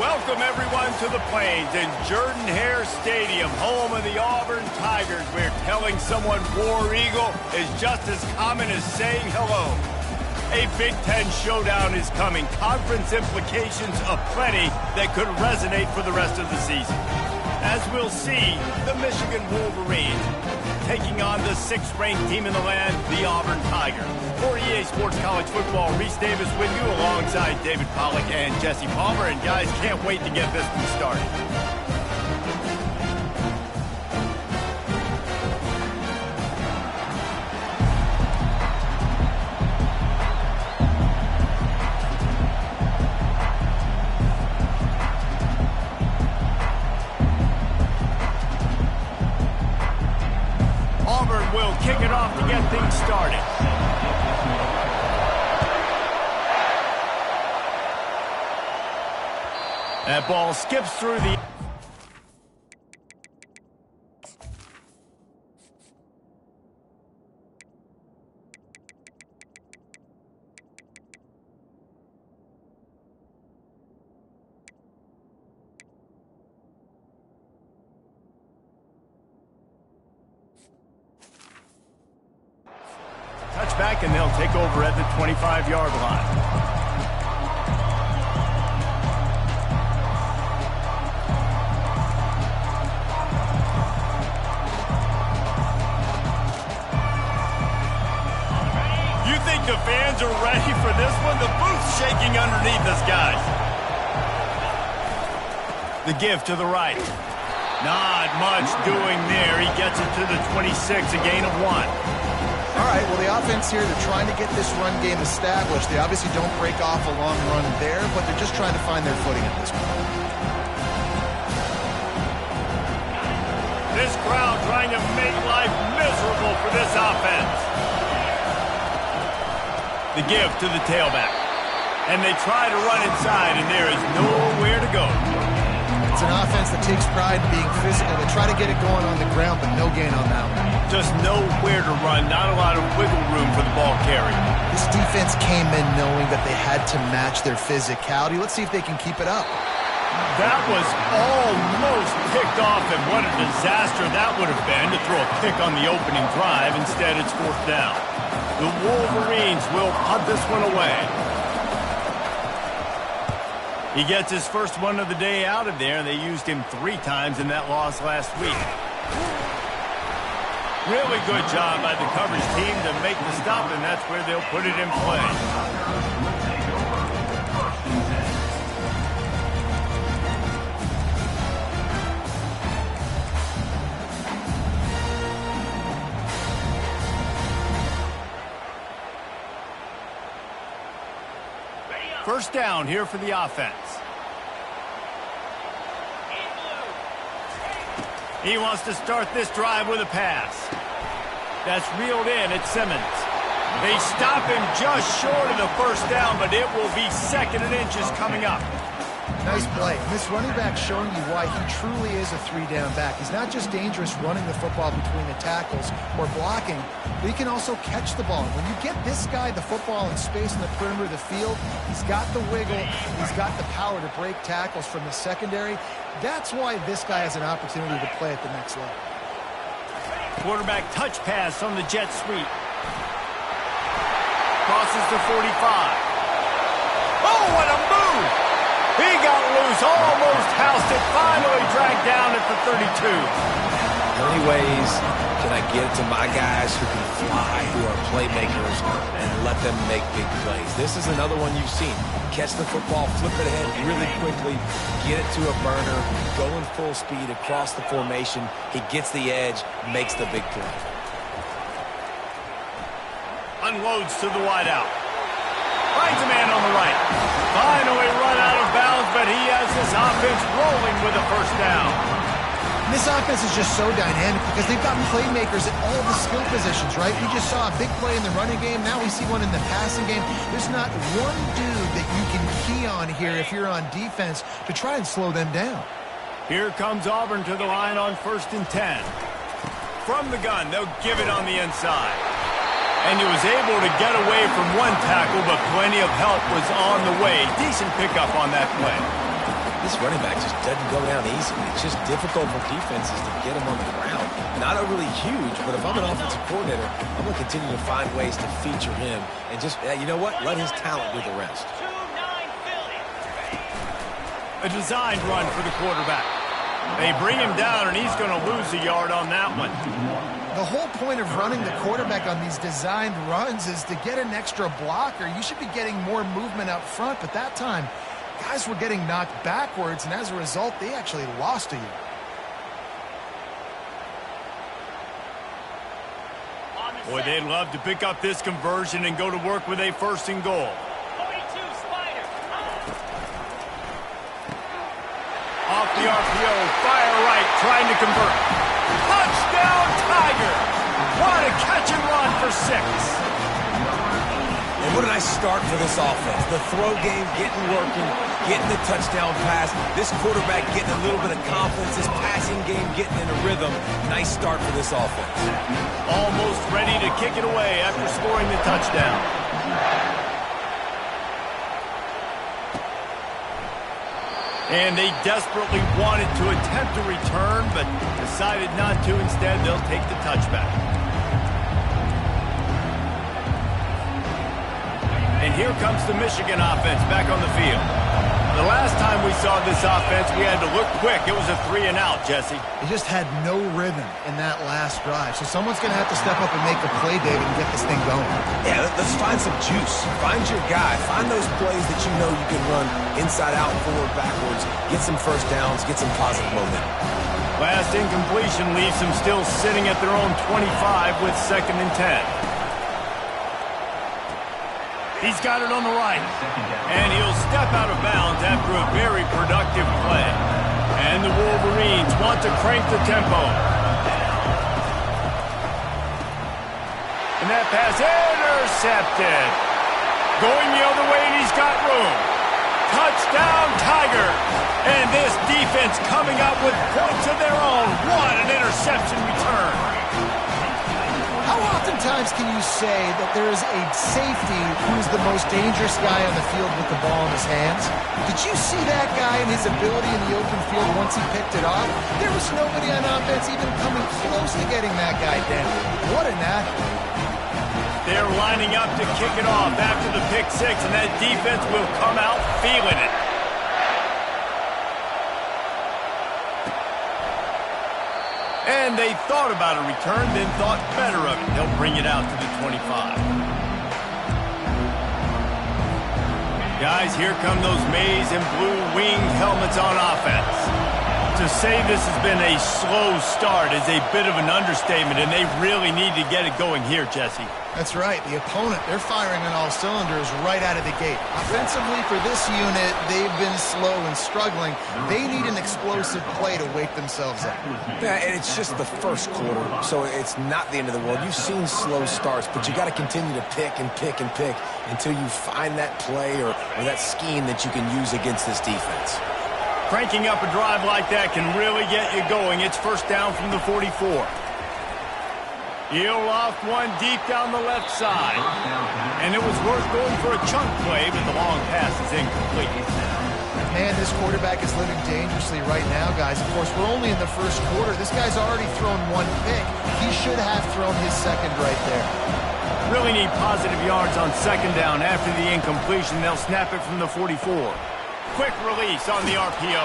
Welcome, everyone, to the Plains in Jordan-Hare Stadium, home of the Auburn Tigers, where telling someone War Eagle is just as common as saying hello. A Big Ten showdown is coming. Conference implications aplenty that could resonate for the rest of the season. As we'll see, the Michigan Wolverines taking on the 6th-ranked team in the land, the Auburn Tigers. For EA Sports College Football, Reese Davis with you alongside David Pollack and Jesse Palmer. And guys, can't wait to get this one started. Will kick it off to get things started. That ball skips through the... Touchback, and they'll take over at the 25-yard line. You think the fans are ready for this one? The booth's shaking underneath us, guys. The give to the right. Not much doing there. He gets it to the 26, a gain of 1. All right, well, the offense here, they're trying to get this run game established. They obviously don't break off a long run there, but they're just trying to find their footing at this point. This crowd trying to make life miserable for this offense. The give to the tailback. And they try to run inside, and there is nowhere to go. It's an offense that takes pride in being physical. They try to get it going on the ground, but no gain on that one. Just nowhere to run, not a lot of wiggle room for the ball carrier. This defense came in knowing that they had to match their physicality. Let's see if they can keep it up. That was almost picked off, and what a disaster that would have been to throw a pick on the opening drive. Instead, it's 4th down. The Wolverines will punt this one away. He gets his first one of the day out of there. They used him 3 times in that loss last week. Really good job by the coverage team to make the stop, and that's where they'll put it in play. First down here for the offense. He wants to start this drive with a pass. That's reeled in at Simmons. They stop him just short of the first down, but it will be 2nd and inches coming up. Nice play. This running back showing you why he truly is a 3-down back. He's not just dangerous running the football between the tackles or blocking, but he can also catch the ball. When you get this guy the football in space in the perimeter of the field, he's got the wiggle, he's got the power to break tackles from the secondary. That's why this guy has an opportunity to play at the next level. Quarterback touch pass on the jet sweep. Crosses the 45. Oh, what a move! He got loose, almost housed it, finally dragged down at the 32. How many ways can I get to my guys who can fly, who are playmakers, and let them make big plays? This is another one you've seen. Catch the football, flip it ahead really quickly, get it to a burner, go in full speed across the formation. He gets the edge, makes the big play. Unloads to the wideout. Finds a man on the right. Finally run out of bounds, but he has this offense rolling with a first down. This offense is just so dynamic because they've got playmakers at all the skill positions, right? We just saw a big play in the running game. Now we see one in the passing game. There's not one dude that you can key on here if you're on defense to try and slow them down. Here comes Auburn to the line on 1st and 10. From the gun, they'll give it on the inside. And he was able to get away from one tackle, but plenty of help was on the way. Decent pickup on that play. This running back just doesn't go down easily. It's just difficult for defenses to get him on the ground. Not overly huge, but if I'm an offensive coordinator, I'm going to continue to find ways to feature him and just, you know what, let his talent do the rest. A designed run for the quarterback. They bring him down, and he's going to lose a yard on that one. The whole point of running the quarterback on these designed runs is to get an extra blocker. You should be getting more movement up front, but that time, guys were getting knocked backwards, and as a result, they actually lost a yard. Boy, they'd love to pick up this conversion and go to work with a 1st and goal. Off the RPO, fire right, trying to convert. Touchdown, Tiger! What a catch and run for 6. And what a nice start for this offense. The throw game getting working, getting the touchdown pass. This quarterback getting a little bit of confidence. This passing game getting in a rhythm. Nice start for this offense. Almost ready to kick it away after scoring the touchdown. And they desperately wanted to attempt a return, but decided not to. Instead, they'll take the touchback. And here comes the Michigan offense back on the field. The last time we saw this offense, we had to look quick. It was a 3-and-out, Jesse. They just had no rhythm in that last drive. So someone's going to have to step up and make a play, David, and get this thing going. Yeah, let's find some juice. Find your guy. Find those plays that you know you can run inside out, forward, backwards. Get some first downs. Get some positive momentum. Last incompletion leaves them still sitting at their own 25 with 2nd and 10. He's got it on the right. And he'll step out of bounds after a very productive play. And the Wolverines want to crank the tempo. And that pass intercepted. Going the other way, and he's got room. Touchdown, Tiger. And this defense coming up with points of their own. What an interception return. How oftentimes can you say that there is a safety who's the most dangerous guy on the field with the ball in his hands? Did you see that guy and his ability in the open field once he picked it off? There was nobody on offense even coming close to getting that guy down. What an athlete. They're lining up to kick it off after the pick 6, and that defense will come out feeling it. And they thought about a return, then thought better of it. They'll bring it out to the 25. Guys, here come those maize and blue winged helmets on offense. To say this has been a slow start is a bit of an understatement, and they really need to get it going here, Jesse. That's right. The opponent, they're firing on all cylinders right out of the gate. Offensively, for this unit, they've been slow and struggling. They need an explosive play to wake themselves up. Yeah, and it's just the first quarter, so it's not the end of the world. You've seen slow starts, but you got to continue to pick and pick and pick until you find that play or that scheme that you can use against this defense. Cranking up a drive like that can really get you going. It's 1st down from the 44. He'll loft one deep down the left side. And it was worth going for a chunk play, but the long pass is incomplete. Man, this quarterback is living dangerously right now, guys. Of course, we're only in the first quarter. This guy's already thrown 1 pick. He should have thrown his 2nd right there. Really need positive yards on 2nd down after the incompletion. They'll snap it from the 44. Quick release on the RPO.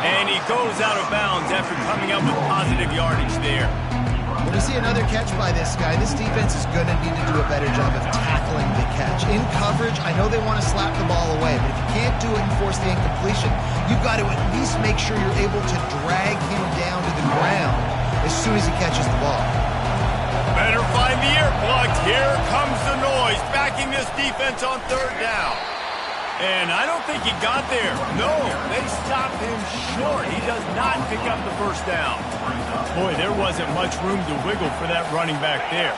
And he goes out of bounds after coming up with positive yardage there. When we see another catch by this guy, this defense is going to need to do a better job of tackling the catch. In coverage, I know they want to slap the ball away, but if you can't do it and force the incompletion, you've got to at least make sure you're able to drag him down to the ground as soon as he catches the ball. Better find the earplugs. Here comes the noise, backing this defense on 3rd down. And I don't think he got there. No, they stopped him short. He does not pick up the 1st down. Boy, there wasn't much room to wiggle for that running back there.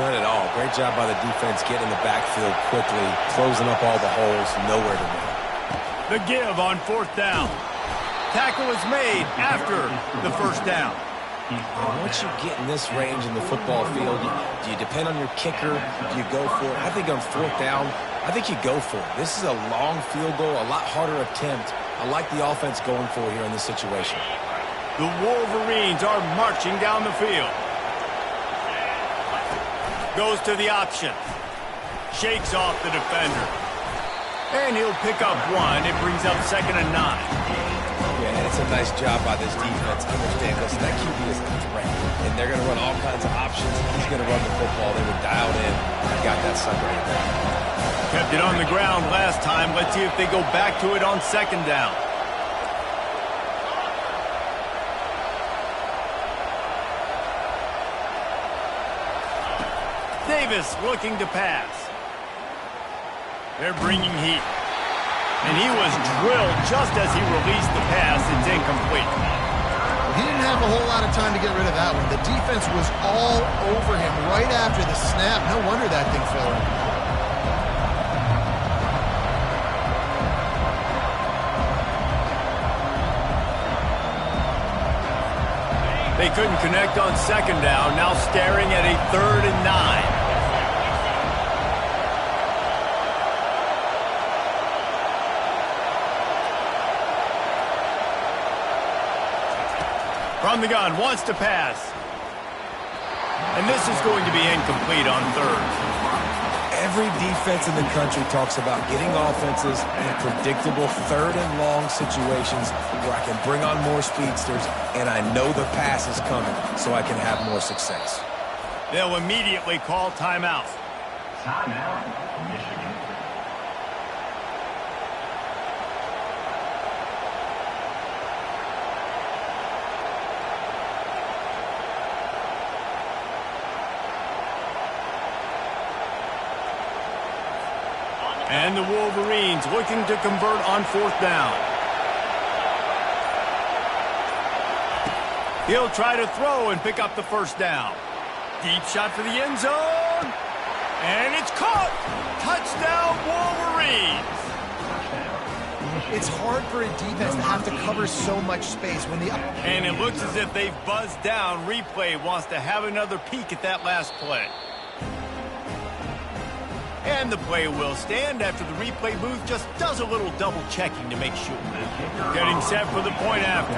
None at all. Great job by the defense getting in the backfield quickly, closing up all the holes, nowhere to run. The give on 4th down. Tackle is made after the 1st down. And once you get in this range in the football field, do you depend on your kicker? Do you go for it? I think on 4th down, I think you go for it. This is a long field goal, a lot harder attempt, I like the offense going for here in this situation. The Wolverines are marching down the field. Goes to the option. Shakes off the defender. And he'll pick up one. It brings up 2nd and 9. Yeah, and it's a nice job by this defense. Understand, listen, that QB is a threat. And they're going to run all kinds of options. He's going to run the football. They were dialed in and got that sucker in there. Kept it on the ground last time. Let's see if they go back to it on 2nd down. Davis looking to pass. They're bringing heat. And he was drilled just as he released the pass. It's incomplete. He didn't have a whole lot of time to get rid of that one. The defense was all over him right after the snap. No wonder that thing fell in. They couldn't connect on 2nd down. Now staring at a 3rd and 9. From the gun, wants to pass. And this is going to be incomplete on 3rd. Every defense in the country talks about getting offenses in predictable 3rd and long situations where I can bring on more speedsters and I know the pass is coming so I can have more success. They'll immediately call timeout. Timeout, Michigan. And the Wolverines looking to convert on 4th down. He'll try to throw and pick up the 1st down. Deep shot for the end zone. And it's caught. Touchdown, Wolverines. It's hard for a defense to have to cover so much space when the... And it looks as if they've buzzed down. Replay wants to have another peek at that last play. And the play will stand after the replay booth just does a little double checking to make sure. Getting set for the point after.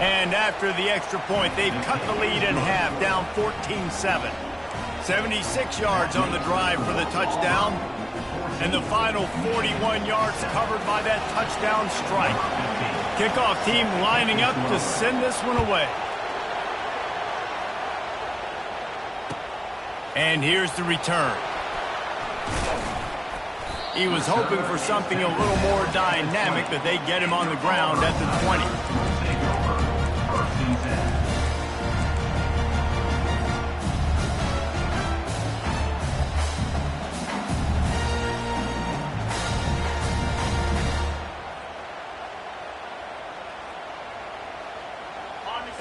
And after the extra point, they've cut the lead in half, down 14-7. 76 yards on the drive for the touchdown. And the final 41 yards covered by that touchdown strike. Kickoff team lining up to send this one away. And here's the return. He was hoping for something a little more dynamic, but they get him on the ground at the 20.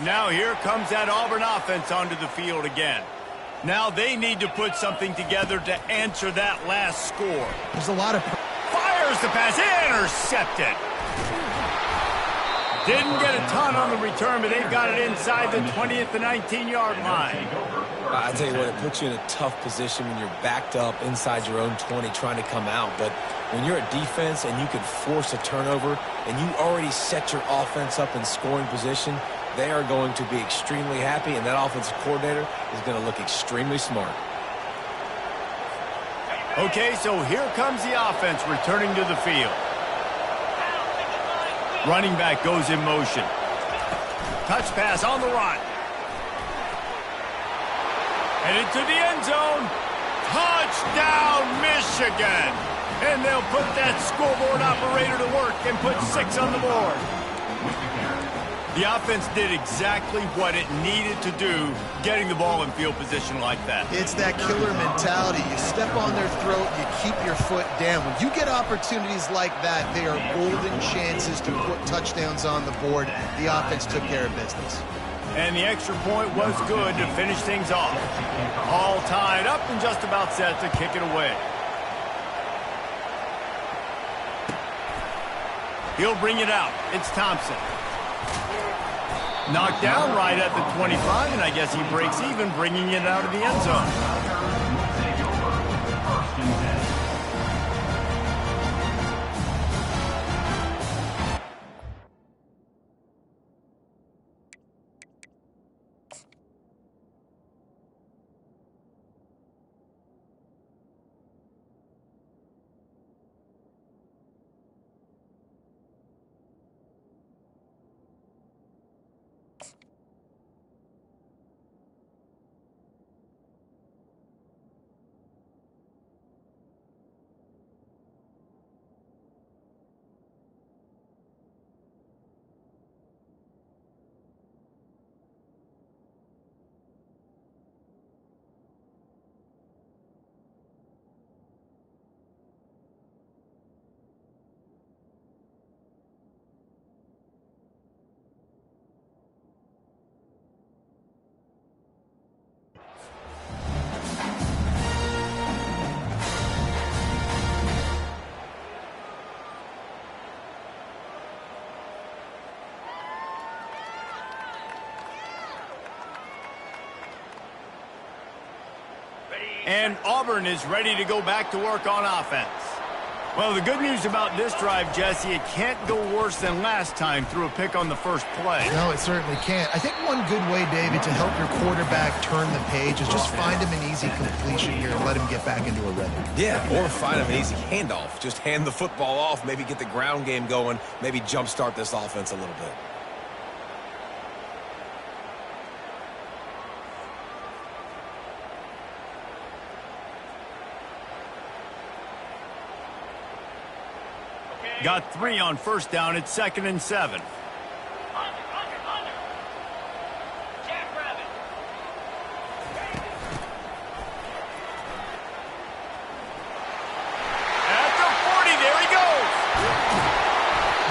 Now here comes that Auburn offense onto the field again. Now they need to put something together to answer that last score. There's a lot of... Fires the pass, intercepted. Didn't get a ton on the return, but they've got it inside the 20 at the 19-yard line. I tell you what, it puts you in a tough position when you're backed up inside your own 20 trying to come out. But when you're a defense and you can force a turnover and you already set your offense up in scoring position, they are going to be extremely happy, and that offensive coordinator is going to look extremely smart. Okay, so here comes the offense returning to the field. Running back goes in motion. Touch pass on the run. Headed to the end zone. Touchdown, Michigan! And they'll put that scoreboard operator to work and put 6 on the board. The offense did exactly what it needed to do, getting the ball in field position like that. It's that killer mentality. You step on their throat, you keep your foot down. When you get opportunities like that, they are golden chances to put touchdowns on the board. The offense took care of business. And the extra point was good to finish things off. All tied up and just about set to kick it away. He'll bring it out. It's Thompson. Knocked down right at the 25, and I guess he breaks even, bringing it out of the end zone. And Auburn is ready to go back to work on offense. Well, the good news about this drive, Jesse, it can't go worse than last time through a pick on the first play. No, it certainly can't. I think one good way, David, to help your quarterback turn the page is just find him an easy completion here and let him get back into a rhythm. Yeah, or find him an easy handoff. Just hand the football off, maybe get the ground game going, maybe jumpstart this offense a little bit. Got 3 on first down. It's 2nd and 7. At the 40, there he goes.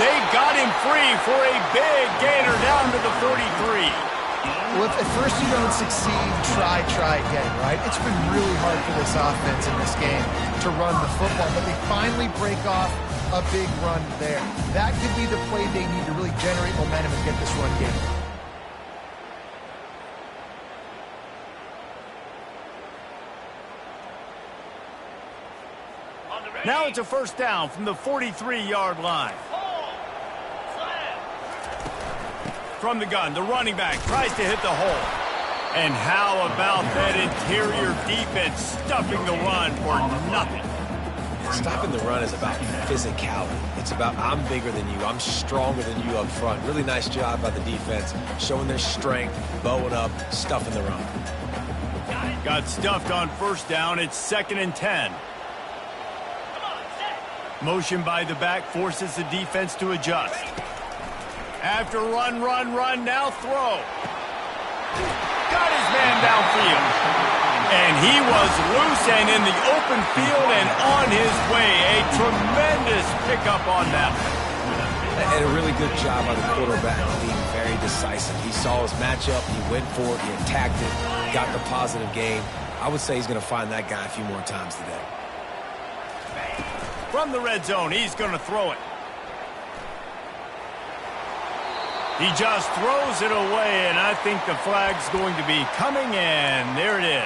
They got him free for a big gainer down to the 43. Well, if at first you don't succeed, try again, right? It's been really hard for this offense in this game to run the football, but they finally break off a big run there. That could be the play they need to really generate momentum and get this run game. Now it's a first down from the 43-yard line. From the gun, the running back tries to hit the hole. And how about that interior defense stuffing the run for nothing? Stopping the run is about physicality. It's about I'm bigger than you. I'm stronger than you up front. Really nice job by the defense, showing their strength, bowing up, stuffing the run. Got stuffed on first down. It's 2nd and 10. Motion by the back forces the defense to adjust. After run, now throw. Got his man downfield. And he was loose and in the open field and on his way. A tremendous pickup on that one. And a really good job by the quarterback being very decisive. He saw his matchup, he went for it, he attacked it, got the positive gain. I would say he's going to find that guy a few more times today. From the red zone, he's going to throw it. He just throws it away, and I think the flag's going to be coming, and there it is.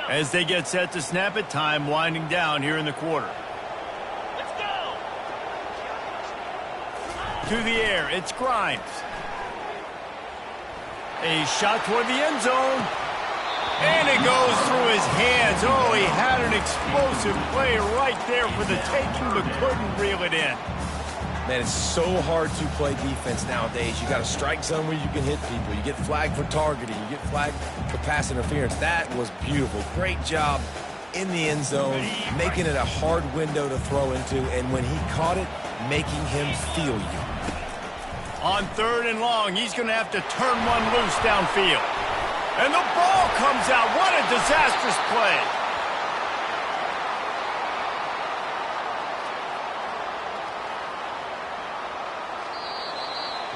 As they get set to snap it, time winding down here in the quarter. Let's go! To the air, it's Grimes. A shot toward the end zone. And it goes through his hands. Oh, he had an explosive play right there for the taking, but couldn't reel it in. Man, it's so hard to play defense nowadays. You got a strike zone where you can hit people. You get flagged for targeting. You get flagged for pass interference. That was beautiful. Great job in the end zone, making it a hard window to throw into, and when he caught it, making him feel you. On 3rd and long, he's going to have to turn one loose downfield. And the ball comes out. What a disastrous play.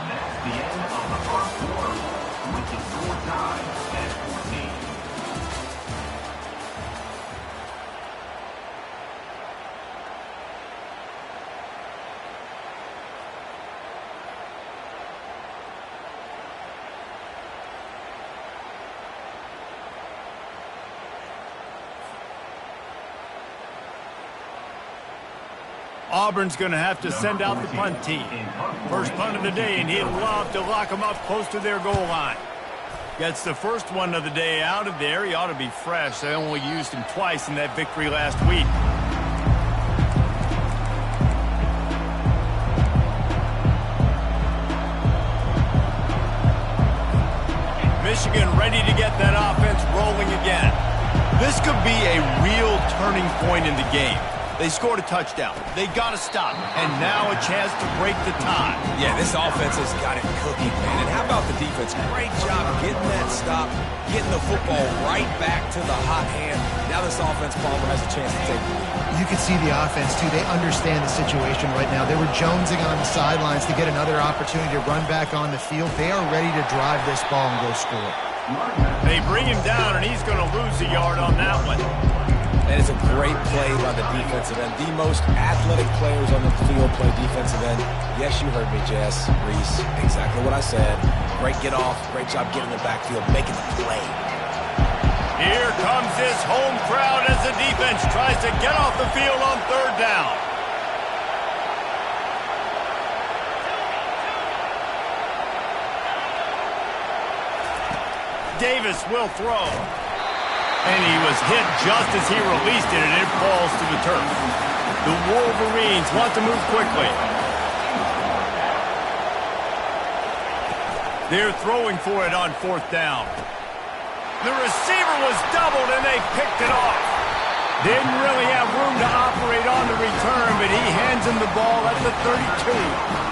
That's the end of the first quarter, with the score tied at 14. Auburn's going to have to send out the punt team. First punt of the day, and he'd love to lock them up close to their goal line. Gets the first one of the day out of there. He ought to be fresh. They only used him twice in that victory last week. Michigan ready to get that offense rolling again. This could be a real turning point in the game. They scored a touchdown. They got to stop. And now a chance to break the tie. Yeah, this offense has got it cooking, man. And how about the defense? Great job getting that stop, getting the football right back to the hot hand. Now this offense, Palmer, has a chance to take the lead. You can see the offense, too. They understand the situation right now. They were jonesing on the sidelines to get another opportunity to run back on the field. They are ready to drive this ball and go score. They bring him down, and he's going to lose a yard on that one. And it's a great play by the defensive end. The most athletic players on the field play defensive end. Yes, you heard me, Jess, Reese. Exactly what I said. Great get off. Great job getting in the backfield, making the play. Here comes this home crowd as the defense tries to get off the field on third down. Davis will throw. And he was hit just as he released it, and it falls to the turf. The Wolverines want to move quickly. They're throwing for it on fourth down. The receiver was doubled, and they picked it off. Didn't really have room to operate on the return, but he hands him the ball at the 32.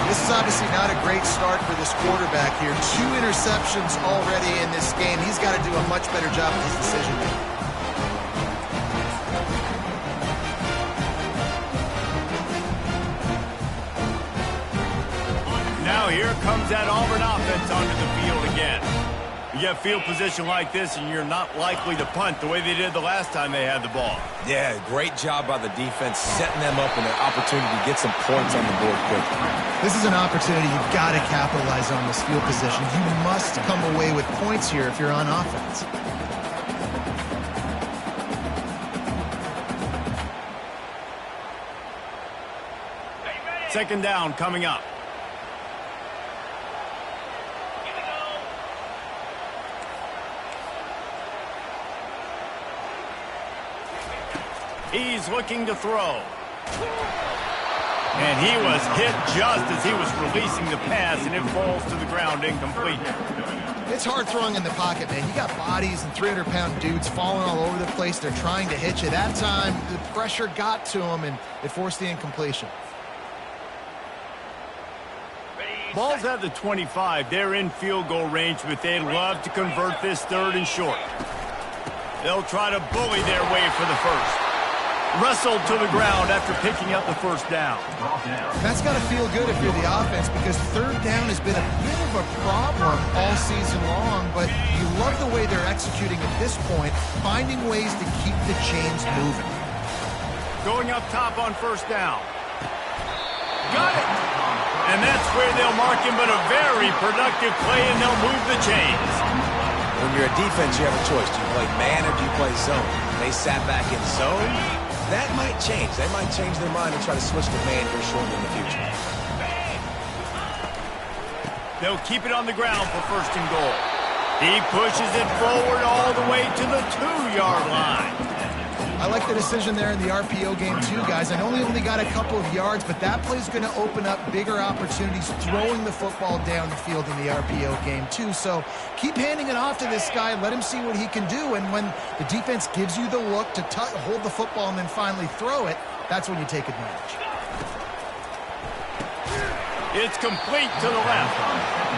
This is obviously not a great start for this quarterback here. 2 interceptions already in this game. He's got to do a much better job with his decision making. Now here comes that Auburn offense onto the field again. You get field position like this, and you're not likely to punt the way they did the last time they had the ball. Yeah, great job by the defense, setting them up in an opportunity to get some points on the board quickly. This is an opportunity you've got to capitalize on, this field position. You must come away with points here if you're on offense. Second down coming up. He's looking to throw. And he was hit just as he was releasing the pass, and it falls to the ground incomplete. It's hard throwing in the pocket, man. You got bodies and 300-pound dudes falling all over the place. They're trying to hit you. That time, the pressure got to him, and it forced the incompletion. Ball's at the 25. They're in field goal range, but they'd love to convert this third and short. They'll try to bully their way for the first. Wrestled to the ground after picking up the first down. That's got to feel good if you're the offense, because third down has been a bit of a problem all season long, but you love the way they're executing at this point, finding ways to keep the chains moving. Going up top on first down. Got it! And that's where they'll mark him, but a very productive play, and they'll move the chains. When you're a defense, you have a choice. Do you play man or do you play zone? They sat back in zone. That might change. They might change their mind and try to switch to man here shortly in the future. They'll keep it on the ground for first and goal. He pushes it forward all the way to the 2-yard line. I like the decision there in the RPO game too, guys. I know he only got a couple of yards, but that play's going to open up bigger opportunities throwing the football down the field in the RPO game too. So keep handing it off to this guy. Let him see what he can do. And when the defense gives you the look to hold the football and then finally throw it, that's when you take advantage. It's complete to the left.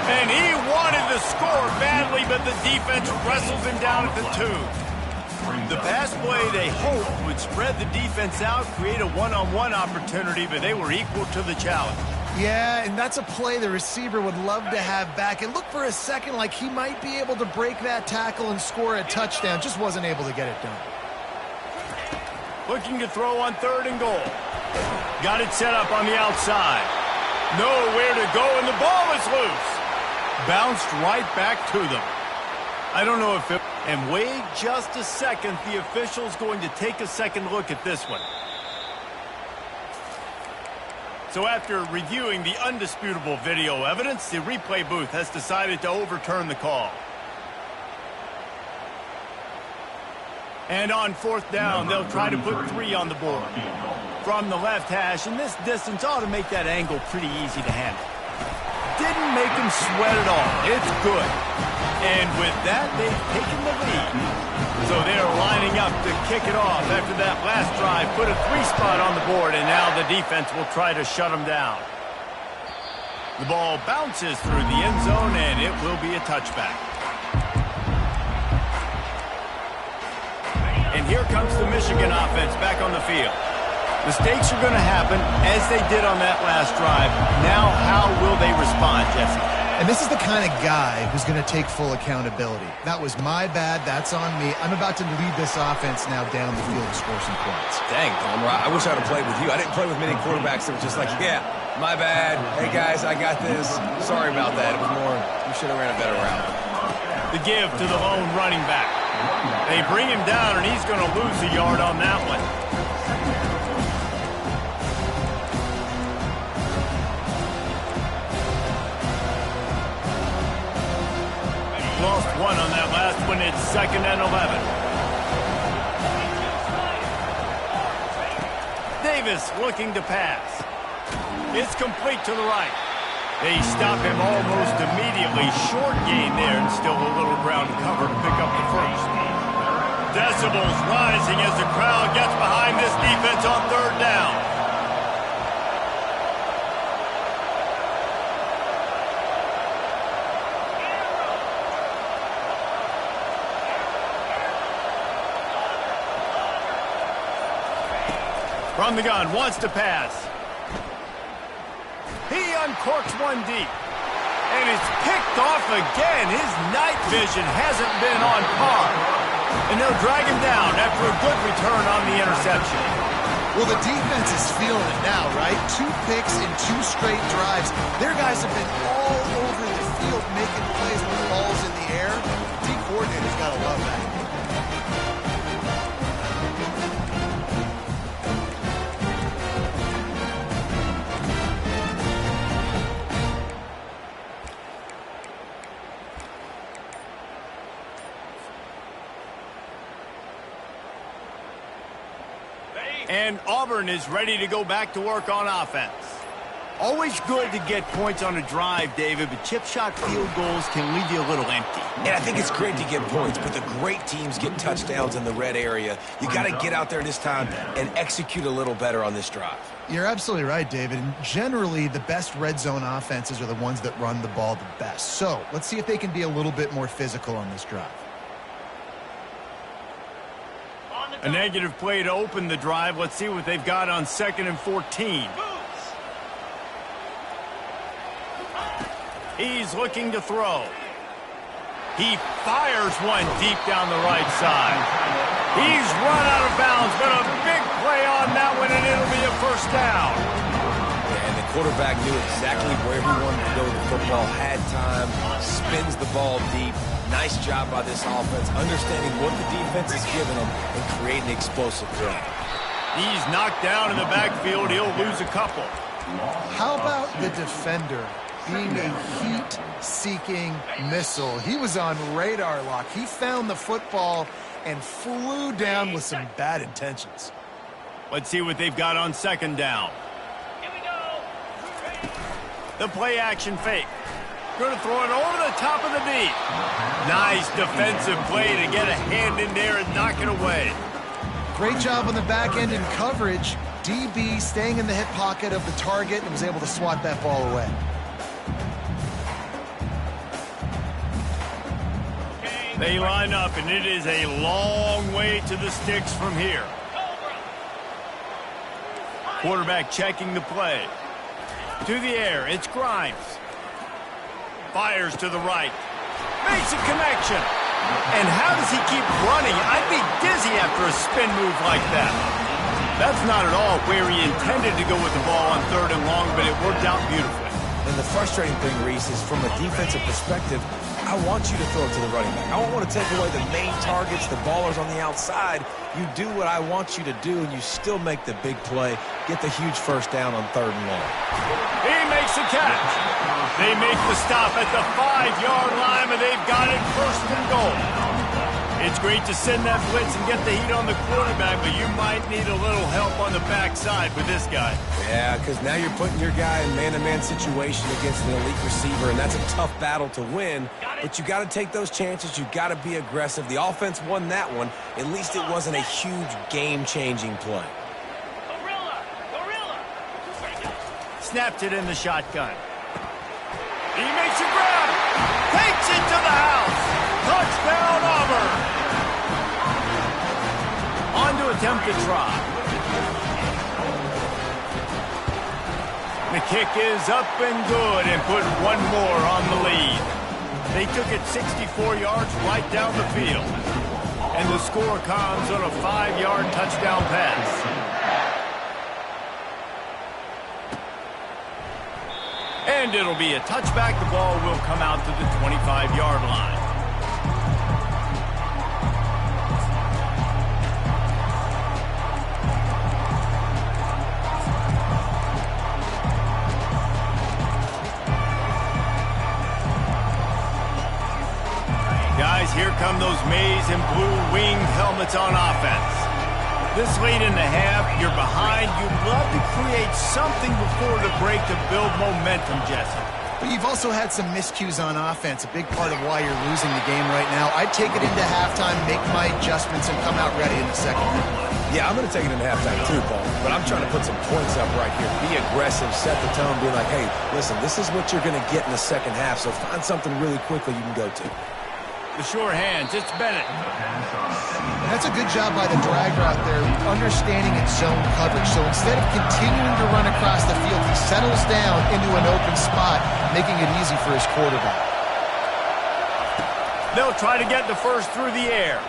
And he wanted to score badly, but the defense wrestles him down at the 2. The pass play they hoped would spread the defense out, create a one-on-one opportunity, but they were equal to the challenge. Yeah, and that's a play the receiver would love to have back. It looked for a second like he might be able to break that tackle and score a touchdown. Just wasn't able to get it done. Looking to throw on third and goal. Got it set up on the outside. Nowhere to go, and the ball is loose. Bounced right back to them. I don't know if it... And wait just a second. The official's going to take a second look at this one. So after reviewing the undisputable video evidence, the replay booth has decided to overturn the call. And on fourth down, they'll try to put 3 on the board. From the left hash, and this distance ought to make that angle pretty easy to handle. Didn't make him sweat at all. It's good. And with that, they've taken the lead. So they're lining up to kick it off after that last drive. Put a 3 spot on the board, and now the defense will try to shut them down. The ball bounces through the end zone, and it will be a touchback. And here comes the Michigan offense back on the field. Mistakes are going to happen, as they did on that last drive. Now, how will they respond, Jesse? And this is the kind of guy who's going to take full accountability. That was my bad. That's on me. I'm about to lead this offense now down the field to score some points. Dang, Palmer, I wish I would have played with you. I didn't play with many quarterbacks that were just like, yeah, my bad. Hey, guys, I got this. Sorry about that. It was more, you should have ran a better route. The give to the lone running back. They bring him down, and he's going to lose a yard on that one. Lost one on that last one. It's 2nd and 11. Davis looking to pass. It's complete to the right. They stop him almost immediately. Short gain there, and still a little ground cover to pick up the first. Decibels rising as the crowd gets behind this defense on 3rd down. From the gun, wants to pass. He uncorks one deep. And it's picked off again. His night vision hasn't been on par. And they'll drag him down after a good return on the interception. Well, the defense is feeling it now, right? 2 picks in 2 straight drives. Their guys have been all over the field making plays when the ball's in the air. D coordinator's got to love that. And Auburn is ready to go back to work on offense. Always good to get points on a drive, David, but chip shot field goals can leave you a little empty. And I think it's great to get points, but the great teams get touchdowns in the red area. You got to get out there this time and execute a little better on this drive. You're absolutely right, David. And generally, the best red zone offenses are the ones that run the ball the best. So let's see if they can be a little bit more physical on this drive. A negative play to open the drive. Let's see what they've got on 2nd and 14. He's looking to throw. He fires one deep down the right side. He's run out of bounds, but a big play on that one, and it'll be a 1st down. And the quarterback knew exactly where he wanted to go with the football, had time, spins the ball deep. Nice job by this offense, understanding what the defense is giving them and creating explosive play. He's knocked down in the backfield. He'll lose a couple. How about the defender being a heat-seeking missile? He was on radar lock. He found the football and flew down with some bad intentions. Let's see what they've got on 2nd down. Here we go. The play action fake. Going to throw it over the top of the knee. Nice defensive play to get a hand in there and knock it away. Great job on the back end in coverage. DB staying in the hip pocket of the target and was able to swat that ball away. They line up, and it is a long way to the sticks from here. Quarterback checking the play. To the air, it's Grimes. Fires to the right. Makes a connection. And how does he keep running? I'd be dizzy after a spin move like that. That's not at all where he intended to go with the ball on 3rd and long, but it worked out beautifully. And the frustrating thing, Reese, is from a defensive perspective, I want you to throw it to the running back. I don't want to take away the main targets, the ballers on the outside. You do what I want you to do, and you still make the big play, get the huge 1st down on 3rd and long. He makes a catch. They make the stop at the 5-yard line, and they've got it 1st and goal. It's great to send that blitz and get the heat on the quarterback, but you might need a little help on the backside with this guy. Yeah, because now you're putting your guy in man-to-man situation against an elite receiver, and that's a tough battle to win. But you got to take those chances. You got to be aggressive. The offense won that one. At least it wasn't a huge game-changing play. Snapped it in the shotgun. He makes a grab. Takes it to the house. Touchdown, Auburn. On to attempt the try. kick is up and good and put one more on the lead. They took it 64 yards right down the field. And the score comes on a 5-yard touchdown pass. And it'll be a touchback. The ball will come out to the 25-yard line. Guys, here come those maize and blue winged helmets on offense. This late in the half, you're behind. You'd love to create something before the break to build momentum, Jesse. But you've also had some miscues on offense, a big part of why you're losing the game right now. I'd take it into halftime, make my adjustments, and come out ready in the second half. Yeah, I'm going to take it into halftime too, Paul. But I'm trying to put some points up right here. Be aggressive, set the tone, be like, hey, listen, this is what you're going to get in the second half, so find something really quickly you can go to. The sure hands, it's Bennett. And that's a good job by the drag route there, understanding its zone coverage. So instead of continuing to run across the field, he settles down into an open spot, making it easy for his quarterback. They'll try to get the first through the air.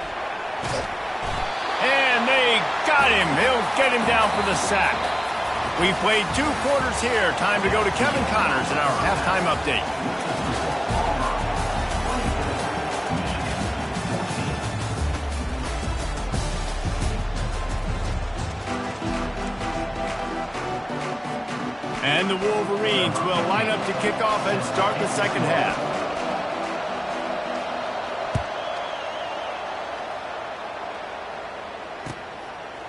And they got him. They'll get him down for the sack. We played 2 quarters here. Time to go to Kevin Connors in our halftime update. And the Wolverines will line up to kick off and start the second half.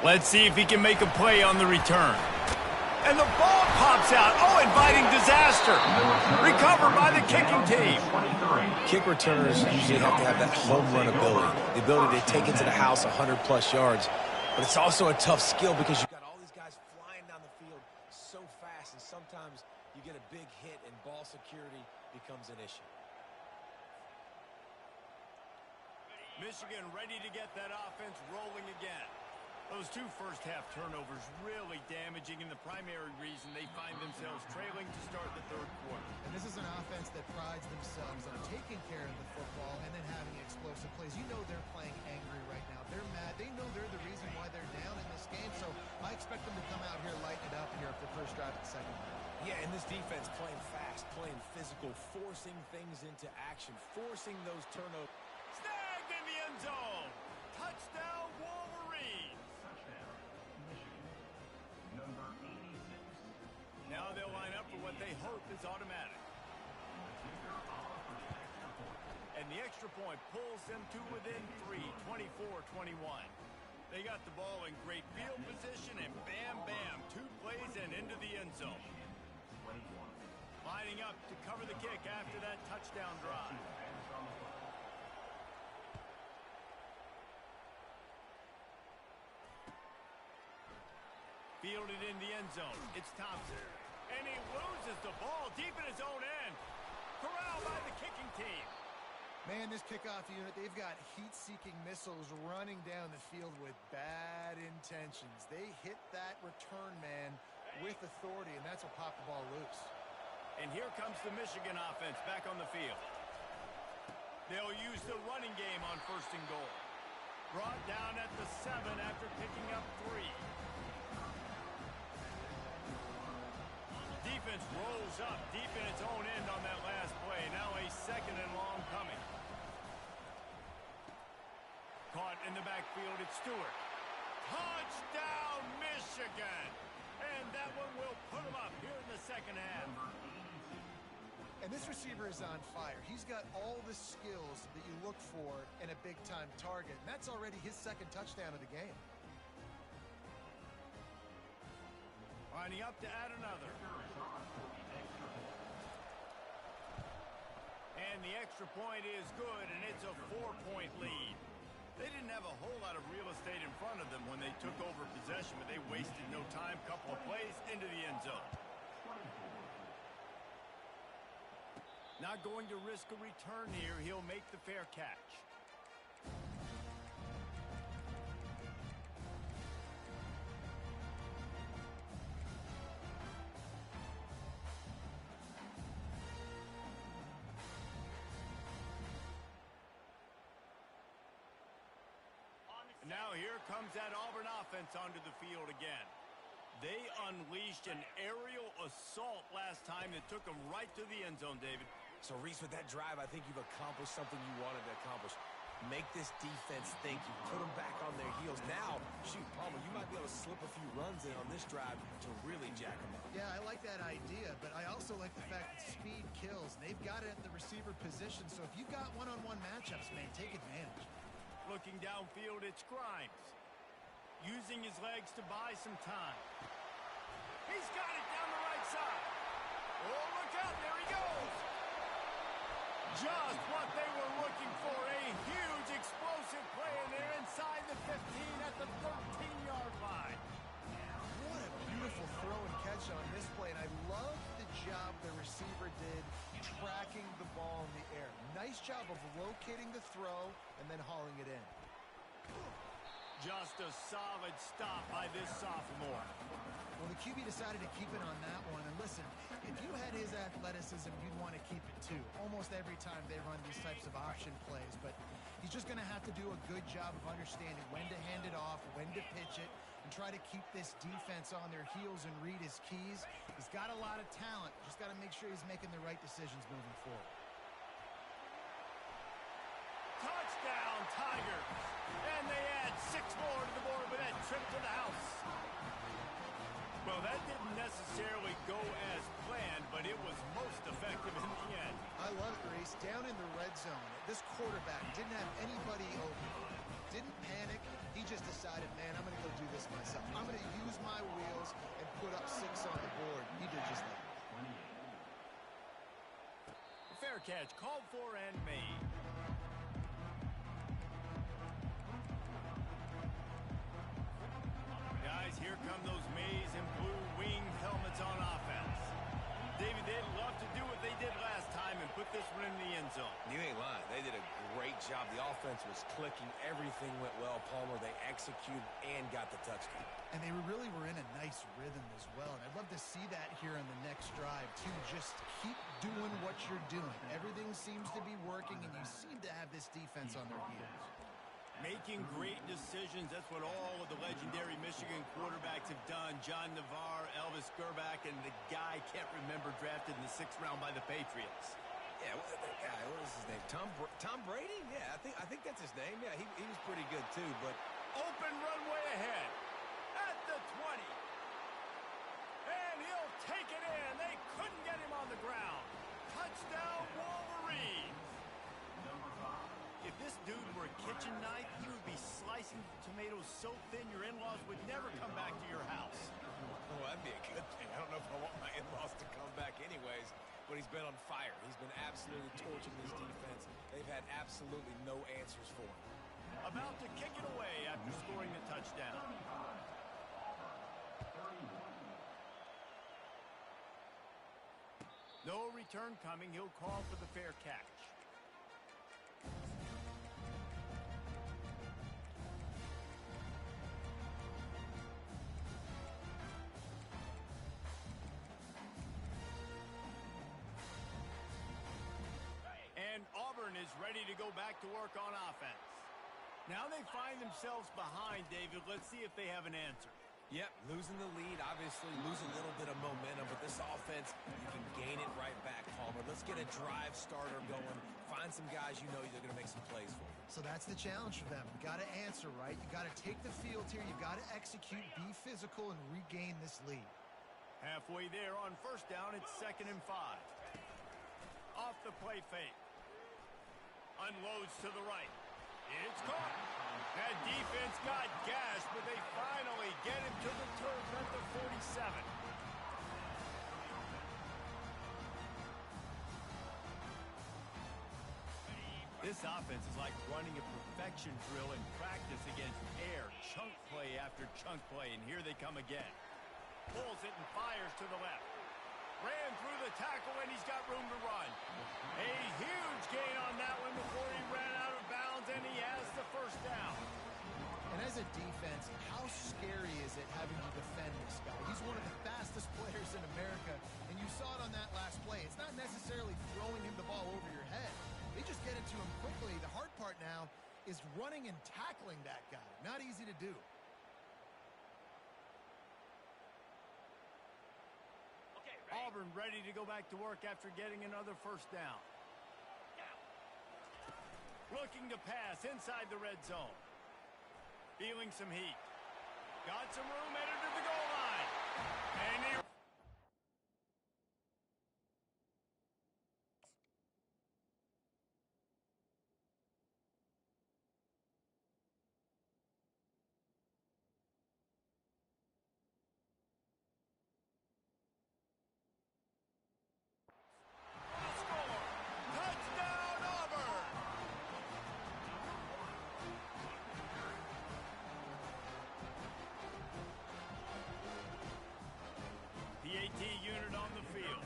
Let's see if he can make a play on the return. And the ball pops out. Oh, inviting disaster. Recovered by the kicking team. Kick returners usually have to have that home run ability. The ability to take it to the house 100-plus yards. But it's also a tough skill because you've got all these guys flying down the field so fast, and sometimes you get a big hit and ball security becomes an issue. Michigan ready to get that offense rolling again. Those 2 first-half turnovers really damaging, and the primary reason they find themselves trailing to start the third quarter. And this is an offense that prides themselves on taking care of the football and then having explosive plays. You know they're playing angry right now. They're mad. They know they're the reason why they're down in this game, so I expect them to come out here, lighten it up here for the first drive of the second half. Yeah, and this defense playing fast, playing physical, forcing things into action, forcing those turnovers. Snagged in the end zone. Touchdown, Wolverines. Now they'll line up for what they hope is automatic. And the extra point pulls them to within 3, 24-21. They got the ball in great field position, and bam, bam, 2 plays and into the end zone. Lining up to cover the kick after that touchdown drive. Fielded in the end zone. It's Thompson. And he loses the ball deep in his own end. Corralled by the kicking team. Man, this kickoff unit, they've got heat-seeking missiles running down the field with bad intentions. They hit that return man with authority, and that's what popped the ball loose. And here comes the Michigan offense back on the field. They'll use the running game on 1st and goal. Brought down at the 7 after picking up 3. Defense rolls up deep in its own end on that last play. Now a 2nd and long coming. Caught in the backfield, it's Stewart. Touchdown, Michigan! And that one will put them up here in the second half. And this receiver is on fire. He's got all the skills that you look for in a big-time target. And that's already his 2nd touchdown of the game. Lining up to add another. And the extra point is good, and it's a 4-point lead. They didn't have a whole lot of real estate in front of them when they took over possession, but they wasted no time. Couple of plays into the end zone. Not going to risk a return here. He'll make the fair catch. comes that Auburn offense onto the field again. They unleashed an aerial assault last time that took them right to the end zone, David. So, Reese, with that drive, I think you've accomplished something you wanted to accomplish. Make this defense think. You put them back on their heels. Now, shoot, Palmer, you might be able to slip a few runs in on this drive to really jack them up. Yeah, I like that idea, but I also like the fact that speed kills. They've got it at the receiver position, so if you've got one-on-one matchups, man, take advantage. Looking downfield, it's Grimes. Using his legs to buy some time. He's got it down the right side. Oh, look out, there he goes. Just what they were looking for, a huge explosive play, and they're inside the 15 at the 13-yard line. What a beautiful throw and catch on this play, and I love the job the receiver did tracking the ball in the air. Nice job of locating the throw and then hauling it in. Just a solid stop by this sophomore. Well, the QB decided to keep it on that one. And listen, if you had his athleticism, you'd want to keep it too. Almost every time they run these types of option plays. But he's just going to have to do a good job of understanding when to hand it off, when to pitch it, and try to keep this defense on their heels and read his keys. He's got a lot of talent. Just got to make sure he's making the right decisions moving forward. Touchdown, Tigers. And they add 6 more to the board with that trip to the house. Well, that didn't necessarily go as planned, but it was most effective in the end. I love it, Reese. Down in the red zone, this quarterback didn't have anybody open. Didn't panic. He just decided, man, I'm going to go do this myself. I'm going to use my wheels and put up 6 on the board. He did just that. Fair catch, called for and made. Guys, here come those maize and blue winged helmets on offense. David, they'd love to do what they did last time and put this one in the end zone. You ain't lying. They did a great job. The offense was clicking. Everything went well, Palmer. They executed and got the touchdown. And they really were in a nice rhythm as well. And I'd love to see that here on the next drive, too. Just keep doing what you're doing. Everything seems to be working, and you seem to have this defense on their heels. Making great decisions, that's what all of the legendary Michigan quarterbacks have done. John Navarre, Elvis Gerbach, and the guy can't remember drafted in the 6th round by the Patriots. Yeah, what was his name? Tom Brady? Yeah, I think that's his name. Yeah, he was pretty good too, but open runway ahead at the 20. And he'll take it in. They couldn't get him on the ground. Touchdown, Wolverines. Number 5. If this dude were a kitchen knife, he would be slicing tomatoes so thin your in-laws would never come back to your house. well, that'd be a good thing. I don't know if I want my in-laws to come back anyways, but he's been on fire. He's been absolutely torching this defense. They've had absolutely no answers for him. About to kick it away after scoring the touchdown. No return coming. He'll call for the fair catch. And Auburn is ready to go back to work on offense. Now they find themselves behind, David. Let's see if they have an answer. Yep, losing the lead, obviously lose a little bit of momentum, but this offense, you can gain it right back, Palmer. Let's get a drive starter going. Find some guys you know you're going to make some plays for. So that's the challenge for them. You got to answer, right? You got to take the field here. You got to execute, be physical, and regain this lead. Halfway there on first down, it's 2nd and 5. Off the play fake. Unloads to the right. It's caught. That defense got gashed, but they finally get him to the turf at the 47. This offense is like running a perfection drill in practice against air. Chunk play after chunk play, and here they come again. Pulls it and fires to the left. Ran through the tackle, and he's got room to run. A huge gain on that one before he ran out of bounds, and he has the first down. And as a defense, how scary is it having to defend this guy? He's one of the fastest players in America, and you saw it on that last play. It's not necessarily throwing him the ball over your head. They just get it to him quickly. The hard part now is running and tackling that guy. Not easy to do. Auburn ready to go back to work after getting another first down. Looking to pass inside the red zone. Feeling some heat. Got some room, headed to the goal line. And he... The AT unit on the field.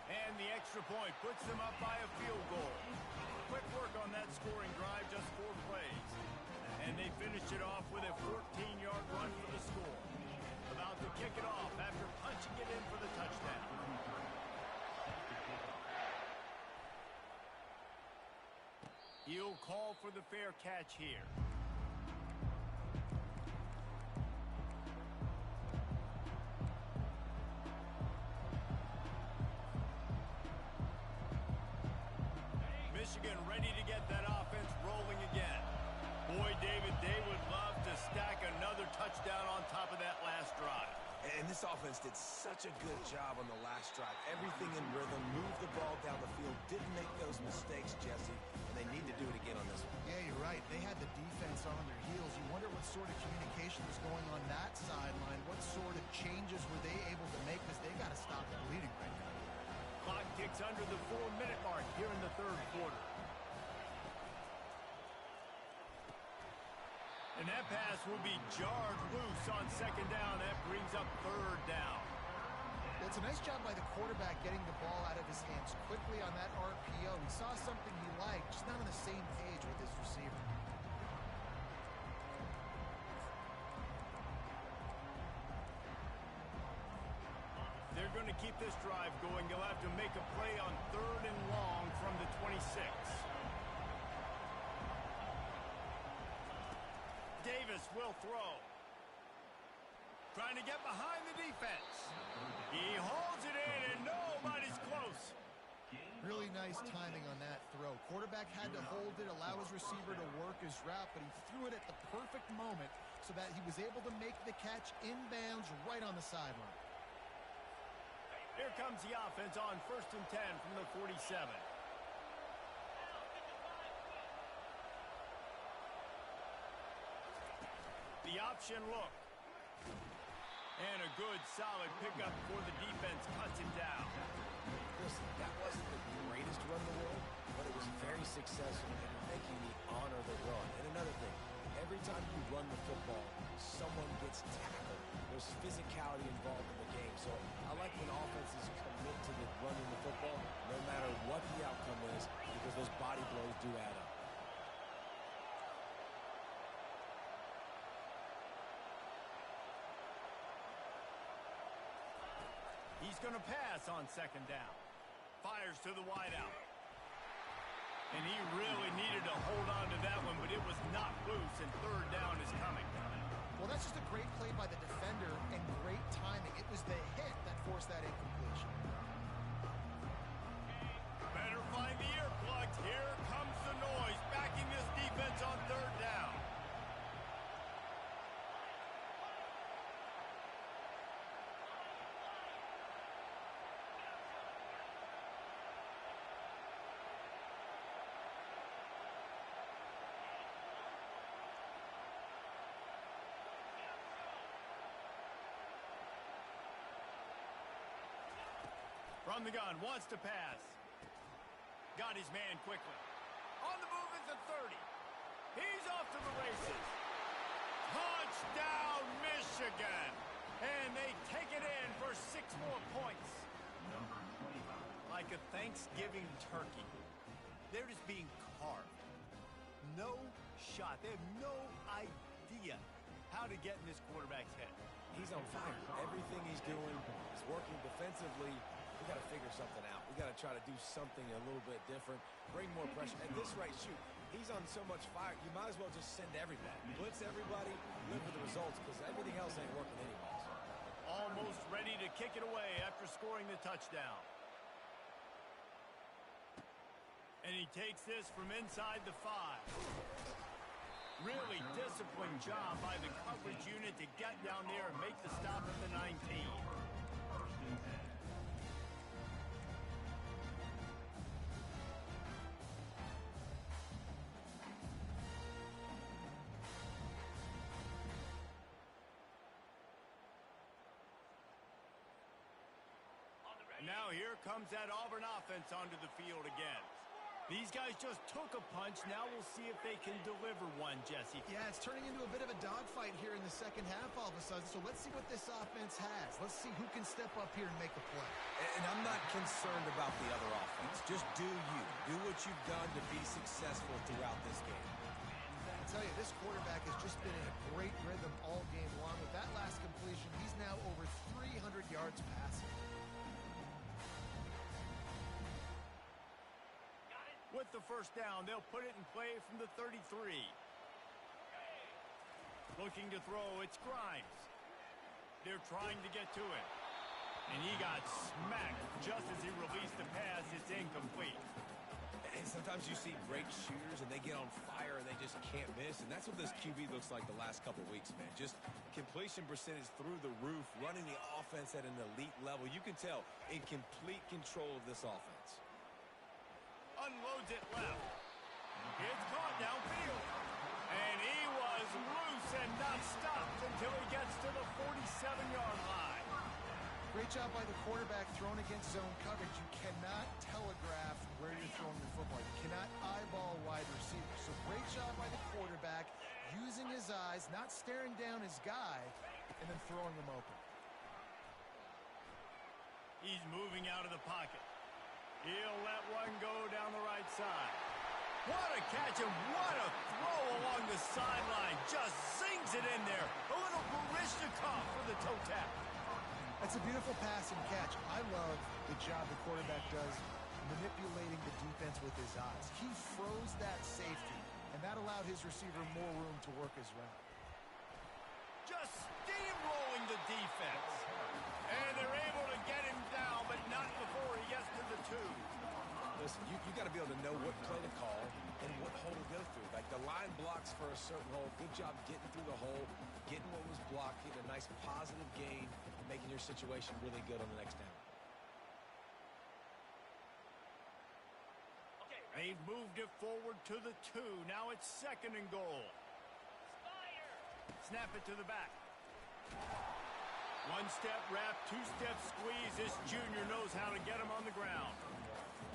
And the extra point puts them up by a field goal. Quick work on that scoring drive, just 4 plays. And they finished it off with a 14-yard run for the score. About to kick it off after punching it in for the touchdown. He'll call for the fair catch here. Michigan ready to get that offense rolling again. Boy, David, they would love to stack another touchdown on top of that last drive. And this offense did such a good job on the last drive. Everything in rhythm, moved the ball down the field, didn't make those mistakes, Jesse, and they need to do it again on this one. Yeah, you're right. They had the defense on their heels. You wonder what sort of communication was going on that sideline. What sort of changes were they able to make, because they got to stop the bleeding right now. Clock ticks under the 4-minute mark here in the third quarter. And that pass will be jarred loose on second down. That brings up third down. It's a nice job by the quarterback getting the ball out of his hands quickly on that RPO. He saw something he liked, just not on the same page with his receiver. They're going to keep this drive going. They'll have to make a play on 3rd and long from the 26. Davis will throw. Trying to get behind the defense. He holds it in, and nobody's close. Really nice timing on that throw. Quarterback had to hold it, allow his receiver to work his route, but he threw it at the perfect moment so that he was able to make the catch inbounds right on the sideline. Here comes the offense on 1st and 10 from the 47. The option look. And a good, solid pickup before the defense cuts him down. Listen, that wasn't the greatest run in the world, but it was very successful in making me honor the run. And another thing, every time you run the football, someone gets tackled. There's physicality involved in the game. So I like when offenses commit to the running the football, no matter what the outcome is, because those body blows do add up. He's going to pass on 2nd down. Fires to the wideout. And he really needed to hold on to that one, but it was not loose, and 3rd down is coming. Well, that's just a great play by the defender and great timing. It was the hit that forced that incompletion. Better find the earplugs. Here comes the noise, backing this defense on 3rd down. From the gun, wants to pass. Got his man quickly. On the move at the 30. He's off to the races. Touchdown, Michigan! And they take it in for 6 more points. Like a Thanksgiving turkey. They're just being carved. No shot. They have no idea how to get in this quarterback's head. He's on fire. Everything he's doing is working defensively. got to figure something out. We got to try to do something a little bit different, bring more pressure. At this rate, shoot, he's on so much fire, you might as well just send everybody. Blitz everybody, live with the results, because everything else ain't working anyways. Almost ready to kick it away after scoring the touchdown. And he takes this from inside the 5. Really disciplined job by the coverage unit to get down there and make the stop at the 19. First and 10. Now here comes that Auburn offense onto the field again. These guys just took a punch. Now we'll see if they can deliver one, Jesse. Yeah, it's turning into a bit of a dogfight here in the second half all of a sudden. So let's see what this offense has. Let's see who can step up here and make a play. And I'm not concerned about the other offense. Just do you. Do what you've done to be successful throughout this game. I tell you, this quarterback has just been in a great rhythm all game long. With that last completion, he's now over 300 yards passing. With the first down, they'll put it in play from the 33. Looking to throw, it's Grimes. They're trying to get to him. And he got smacked just as he released the pass. It's incomplete. And sometimes you see great shooters and they get on fire and they just can't miss. And that's what this QB looks like the last couple of weeks, man. Just completion percentage through the roof, running the offense at an elite level. You can tell in complete control of this offense. Unloads it left. It's caught downfield. And he was loose and not stopped until he gets to the 47-yard line. Great job by the quarterback thrown against zone coverage. You cannot telegraph where you're throwing the football. You cannot eyeball wide receivers. So great job by the quarterback using his eyes, not staring down his guy, and then throwing him open. He's moving out of the pocket. He'll let one go down the right side. What a catch and what a throw along the sideline. Just zings it in there. A little Baryshnikov for the toe tap. That's a beautiful pass and catch. I love the job the quarterback does manipulating the defense with his eyes. He froze that safety, and that allowed his receiver more room to work his route. Just steamrolling the defense. And they're able to get him down, but not before he gets to the 2. Listen, you got to be able to know what play to call and what hole to go through. Like the line blocks for a certain hole. Good job getting through the hole, getting what was blocked, getting a nice positive gain, making your situation really good on the next down. They've moved it forward to the 2. Now it's 2nd and goal. Snap it to the back. One-step wrap, two-step squeeze. This junior knows how to get him on the ground.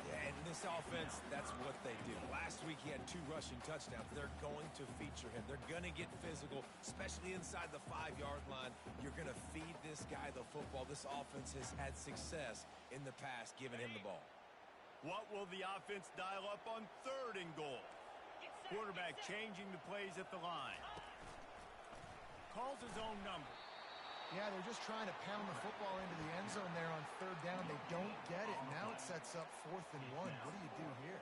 Yeah, and this offense, that's what they do. Last week he had 2 rushing touchdowns. They're going to feature him. They're going to get physical, especially inside the 5-yard line. You're going to feed this guy the football. This offense has had success in the past giving him the ball. What will the offense dial up on 3rd and goal? Quarterback changing the plays at the line. Calls his own number. Yeah, they're just trying to pound the football into the end zone there on 3rd down. They don't get it. Now it sets up 4th and 1. What do you do here?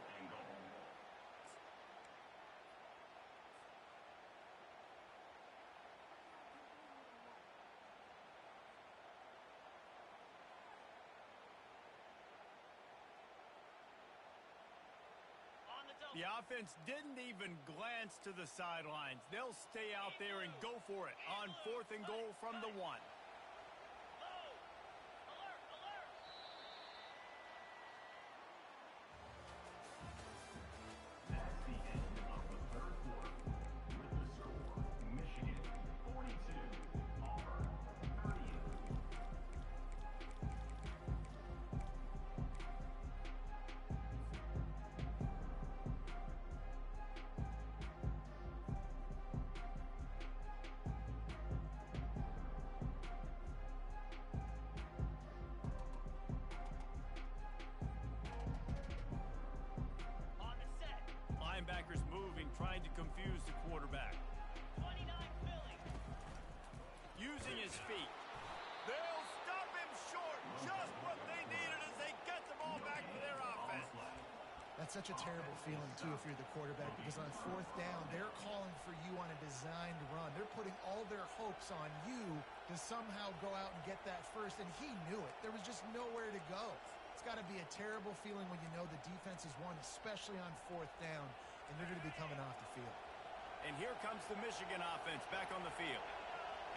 The offense didn't even glance to the sidelines. They'll stay out there and go for it on 4th and goal from the 1. That's the end of the 3rd quarter. With the score, Michigan 42, Auburn 38. Linebackers moving, trying to confuse the quarterback. 29 Philly. Using his feet. They'll stop him short. Just what they needed as they It's such a terrible feeling, too, if you're the quarterback, because on fourth down, they're calling for you on a designed run. They're putting all their hopes on you to somehow go out and get that first, and he knew it. There was just nowhere to go. It's got to be a terrible feeling when you know the defense has won, especially on fourth down, and they're going to be coming off the field. And here comes the Michigan offense back on the field.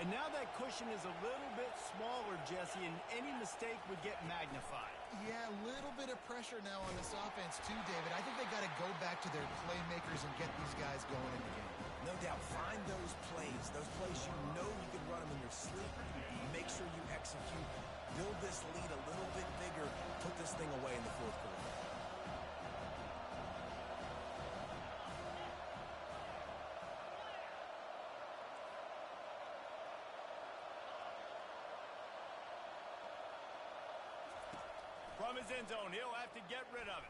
And now that cushion is a little bit smaller, Jesse, and any mistake would get magnified. Yeah, a little bit of pressure now on this offense too, David. I think they got to go back to their playmakers and get these guys going in the game. No doubt, find those plays you know you can run them in your sleep. Make sure you execute. Build this lead a little bit bigger. Put this thing away in the fourth quarter. From his end zone, he'll have to get rid of it.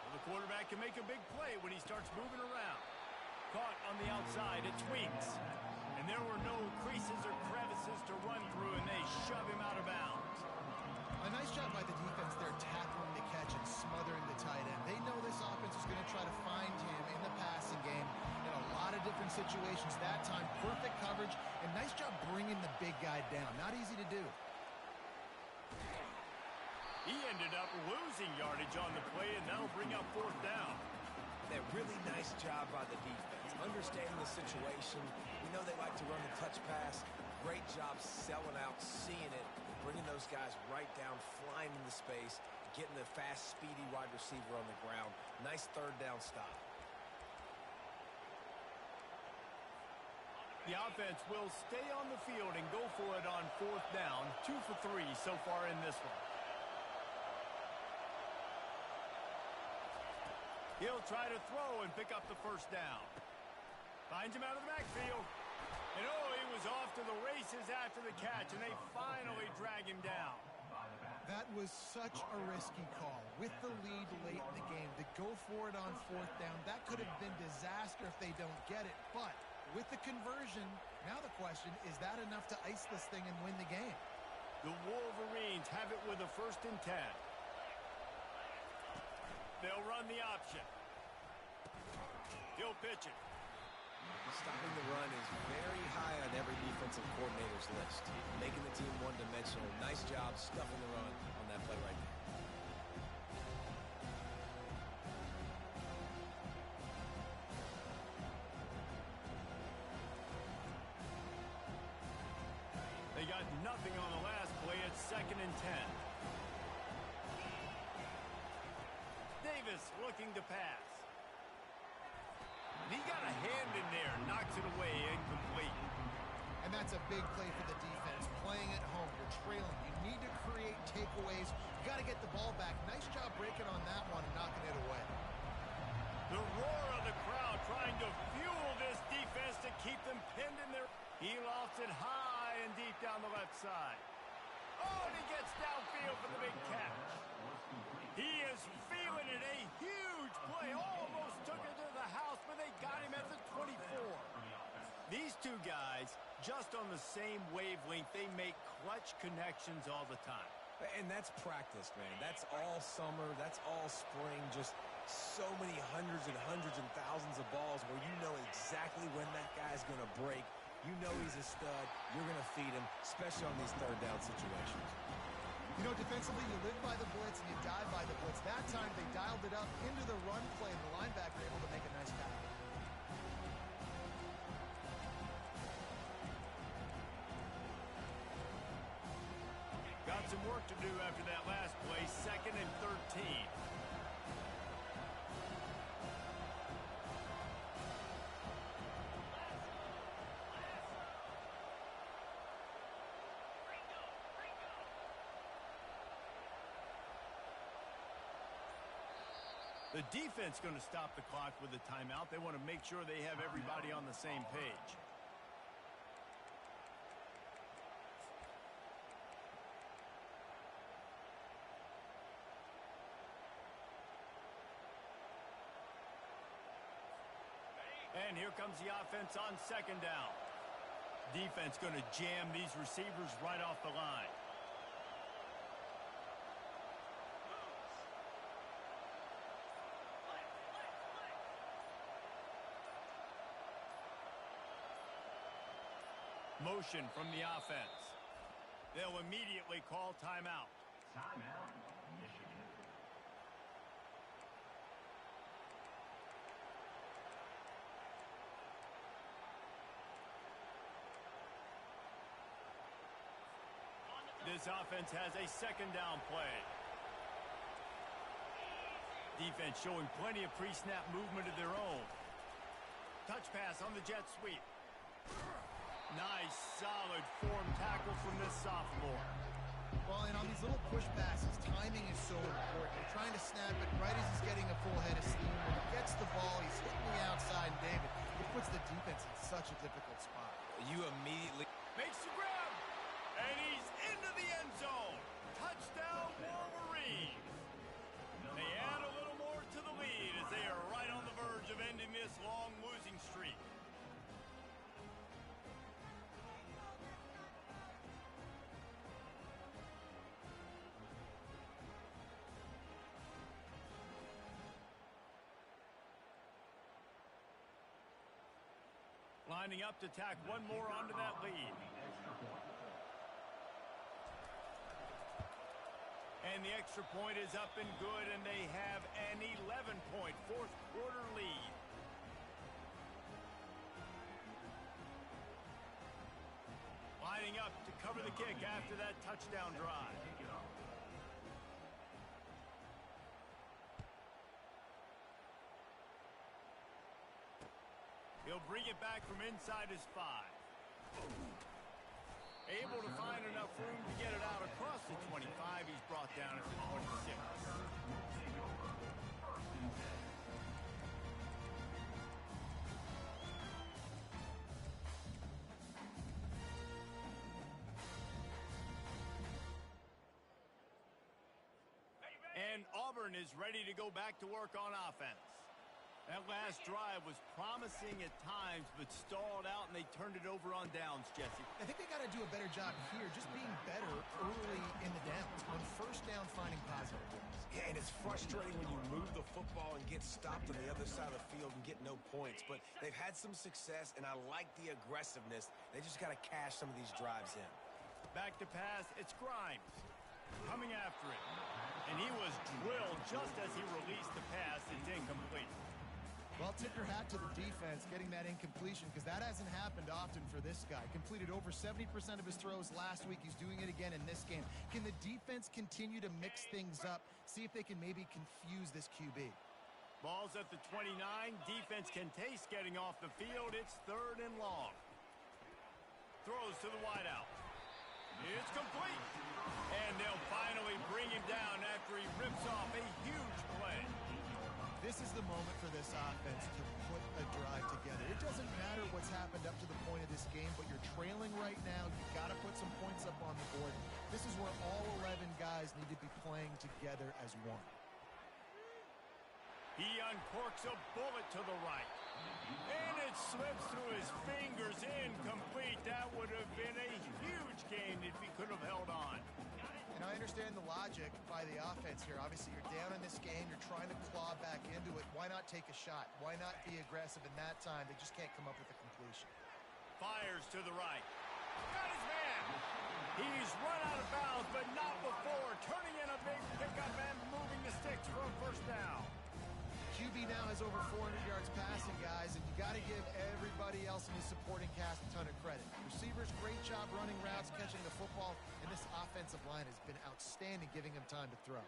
Well, the quarterback can make a big play when he starts moving around. Caught on the outside, it tweaks. And there were no creases or crevices to run through, and they shove him out of bounds. A nice job by the defense there tackling the catch and smothering the tight end. They know this offense is going to try to find him in the passing game in a lot of different situations. That time, perfect coverage, and nice job bringing the big guy down. Not easy to do. He ended up losing yardage on the play, and that'll bring up fourth down. That really nice job by the defense, understanding the situation. We know they like to run the touch pass. Great job selling out, seeing it, bringing those guys right down, flying into space, getting the fast, speedy wide receiver on the ground. Nice third down stop. The offense will stay on the field and go for it on fourth down. 2 for 3 so far in this one. He'll try to throw and pick up the first down. Finds him out of the backfield. And oh, he was off to the races after the catch, and they finally drag him down. That was such a risky call. With the lead late in the game, to go for it on fourth down, that could have been disaster if they don't get it. But with the conversion, now the question, is that enough to ice this thing and win the game? The Wolverines have it with a 1st and 10. They'll run the option. He'll pitch it. Stopping the run is very high on every defensive coordinator's list. Making the team one-dimensional. Nice job stuffing the run on that play right there. They got nothing on the last play. It's 2nd and 10. Davis looking to pass. He got a hand in there, knocks it away, incomplete. And that's a big play for the defense. Playing at home, you're trailing. You need to create takeaways. You got to get the ball back. Nice job breaking on that one and knocking it away. The roar of the crowd trying to fuel this defense to keep them pinned in their... He lofts it high and deep down the left side. Oh, and he gets downfield for the big catch. He is feeling it. A huge play. Almost took it to the house, but they got him at the 24. These two guys, just on the same wavelength, they make clutch connections all the time. And that's practice, man. That's all summer. That's all spring. Just so many hundreds and thousands of balls where you know exactly when that guy's going to break. You know he's a stud. You're going to feed him, especially on these third down situations. You know, defensively, you live by the blitz and you die by the blitz. That time, they dialed it up into the run play, and the linebacker able to make a nice tackle. Got some work to do after that last play. 2nd and 13. The defense going to stop the clock with a timeout. They want to make sure they have everybody on the same page. And here comes the offense on 2nd down. Defense going to jam these receivers right off the line. Motion from the offense. They'll immediately call timeout. Timeout, Michigan. This offense has a second down play. Defense showing plenty of pre-snap movement of their own. Touch pass on the jet sweep. Nice, solid form tackle from this sophomore. Well, and on these little push passes, timing is so important. They're trying to snap it right as he's getting a full head of steam. When he gets the ball, he's hitting the outside, and David, it puts the defense in such a difficult spot. You immediately... Makes the grab, and he's into the end zone. Touchdown, Wolverines. They add a little more to the lead as they are right on the verge of ending this long losing streak. Lining up to tack one more onto that lead. And the extra point is up and good, and they have an 11-point fourth-quarter lead. Lining up to cover the kick after that touchdown drive. He'll bring it back from inside his 5. Able to find enough room to get it out across the 25. He's brought down at the 26. And Auburn is ready to go back to work on offense. That last drive was promising at times, but stalled out, and they turned it over on downs, Jesse. I think they got to do a better job here, just being better early in the downs. On first down, finding positive points. Yeah, and it's frustrating when you move the football and get stopped on the other side of the field and get no points. But they've had some success, and I like the aggressiveness. They just got to cash some of these drives in. Back to pass, it's Grimes. Coming after it. And he was drilled just as he released the pass. It's incomplete. Well, tip your hat to the defense getting that incompletion, because that hasn't happened often for this guy. Completed over 70% of his throws last week. He's doing it again in this game. Can the defense continue to mix things up? See if they can maybe confuse this QB. Ball's at the 29. Defense can taste getting off the field. It's 3rd and long. Throws to the wideout. It's complete. And they'll finally bring him down after he rips off a huge play. This is the moment for this offense to put a drive together. It doesn't matter what's happened up to the point of this game, but you're trailing right now. You've got to put some points up on the board. This is where all 11 guys need to be playing together as one. He uncorks a bullet to the right. And it slips through his fingers, incomplete. That would have been a huge gain if he could have held on. And I understand the logic by the offense here. Obviously, you're down in this game. You're trying to claw back into it. Why not take a shot? Why not be aggressive in that time? They just can't come up with a completion. Fires to the right. Got his man. He's run out of bounds, but not before. Turning in a big pickup and moving the sticks for a first down. QB now has over 400 yards passing, guys, and you got to give everybody else in his supporting cast a ton of credit. Receivers, great job running routes, catching the football, and this offensive line has been outstanding, giving him time to throw.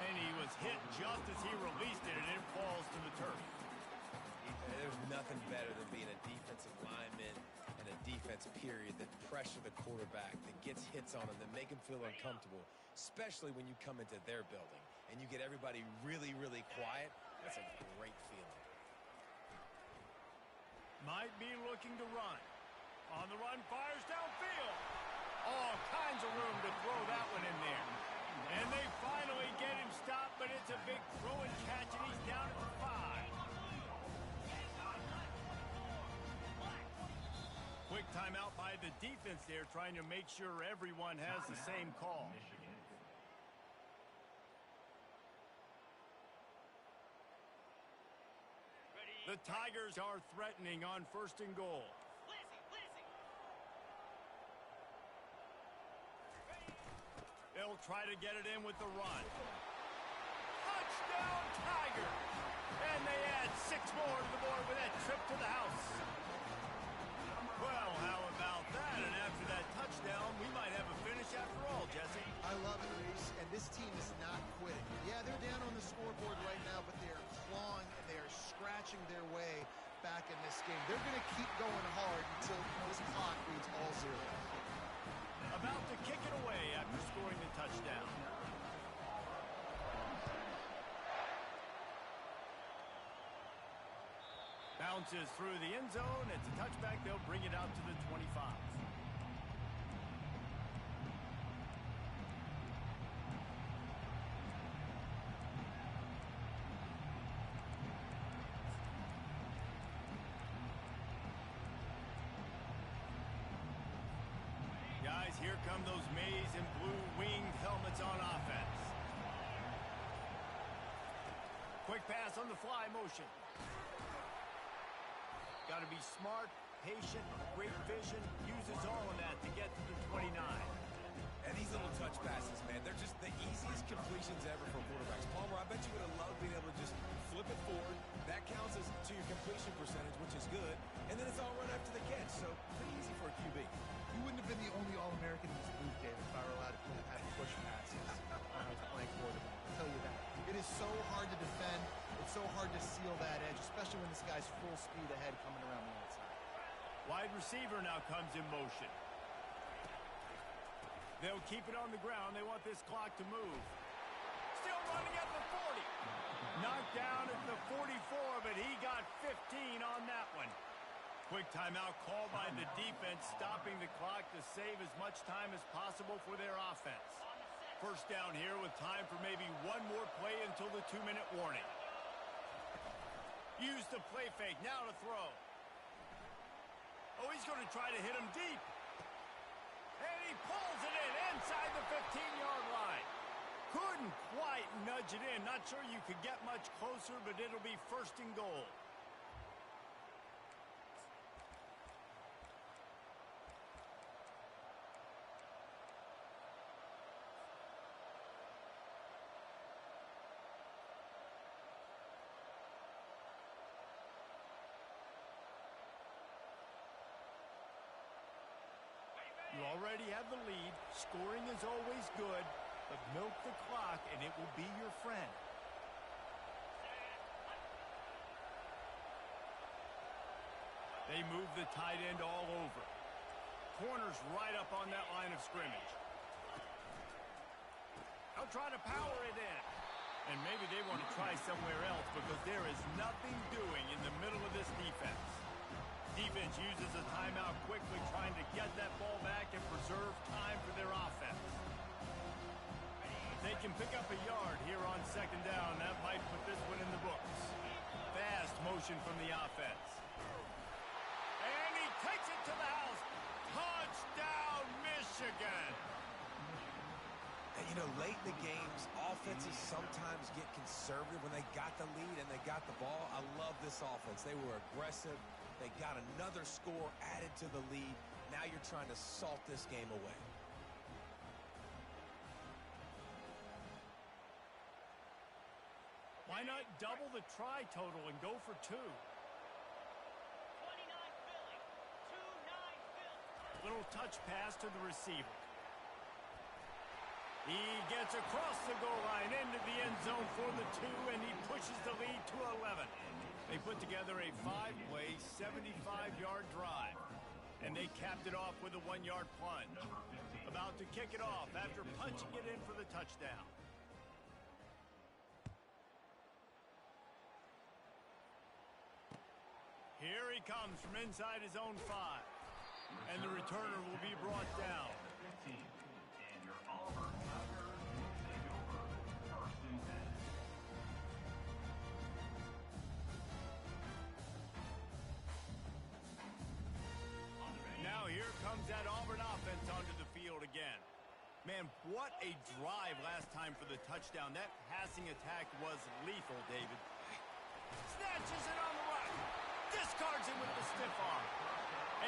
And he was hit just as he released it, and it falls to the turf. There's nothing better than being a defensive lineman and a defense, period, that pressure the quarterback, that gets hits on him, that make him feel uncomfortable, especially when you come into their building and you get everybody really, really quiet. That's a great feeling. Might be looking to run. On the run, fires downfield. All kinds of room to throw that one in there. And they finally get him stopped, but it's a big throw and catch, and he's down at the 5. Quick timeout by the defense there, trying to make sure everyone has the same call. The Tigers are threatening on 1st and goal. They'll try to get it in with the run. Touchdown, Tiger! And they add 6 more to the board with that trip to the house. Well, how about that? And after that touchdown, we might have a finish after all, Jesse. I love it, Reese, and this team is not quitting. Yeah, they're down on the scoreboard right now, but they are clawing and they are scratching their way back in this game. They're going to keep going hard until this clock reads all zeros. About to kick it away after scoring the touchdown. Bounces through the end zone. It's a touchback. They'll bring it out to the 25. Guys, here come those maize and blue winged helmets on offense. Quick pass on the fly motion. Got to be smart, patient, great vision, uses all of that to get to the 29. And these little touch passes, man, they're just the easiest completions ever for quarterbacks. Palmer, I bet you would have loved being able to just flip it forward. That counts as to your completion percentage, which is good. And then it's all run after the catch, so pretty easy for a QB. You wouldn't have been the only All-American in this group, David, if I were allowed to have push passes when I was playing quarterback. I'll tell you that. It is so hard to defend. It's so hard to seal that edge, especially when this guy's full speed ahead coming around the outside. Wide receiver now comes in motion. They'll keep it on the ground. They want this clock to move. Still running at the 40. Knocked down at the 44, but he got 15 on that one. Quick timeout called by the defense, stopping the clock to save as much time as possible for their offense. First down here with time for maybe one more play until the 2-minute warning. Use the play fake, now to throw. Oh, he's going to try to hit him deep. And he pulls it in inside the 15-yard line. Couldn't quite nudge it in. Not sure you could get much closer, but it'll be 1st and goal. You already have the lead. Scoring is always good, but milk the clock and it will be your friend. They move the tight end all over. Corner's right up on that line of scrimmage. They'll try to power it in. And maybe they want to try somewhere else because there is nothing doing in the middle of this defense. Defense uses a timeout quickly, trying to get that ball back and preserve time for their offense. If they can pick up a yard here on 2nd down, that might put this one in the books. Fast motion from the offense. And he takes it to the house. Touchdown, Michigan! And, you know, late in the games, offenses sometimes get conservative when they got the lead and they got the ball. I love this offense. They were aggressive. They got another score added to the lead. Now you're trying to salt this game away. Why not double the try total and go for 2? 29 Philly. 2-9 Philly. Little touch pass to the receiver. He gets across the goal line into the end zone for the 2, and he pushes the lead to 11. They put together a 5-play, 75-yard drive, and they capped it off with a 1-yard plunge. About to kick it off after punching it in for the touchdown. Here he comes from inside his own 5, and the returner will be brought down. And your Auburn Tigers will take over 1st and 10. Now here comes that Auburn offense onto the field again. Man, what a drive last time for the touchdown. That passing attack was lethal, David. Snatches it on the run. Discards it with the stiff arm.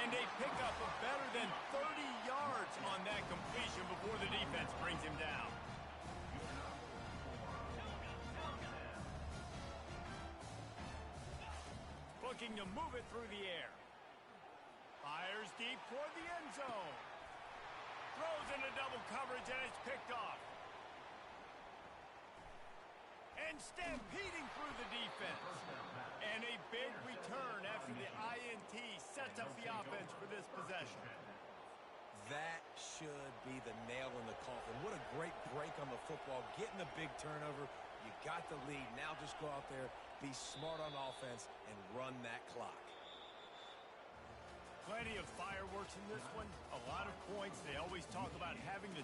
And they pick up a better than 30 yards on that completion before the defense brings him down. looking to move it through the air. Fires deep toward the end zone. Throws into double coverage, and it's picked off. And stampeding through the defense. And a big return after the INT sets up the offense for this possession. That should be the nail in the coffin. What a great break on the football. Getting the big turnover. You got the lead. Now just go out there, be smart on offense, and run that clock. Plenty of fireworks in this one. A lot of points. They always talk about having to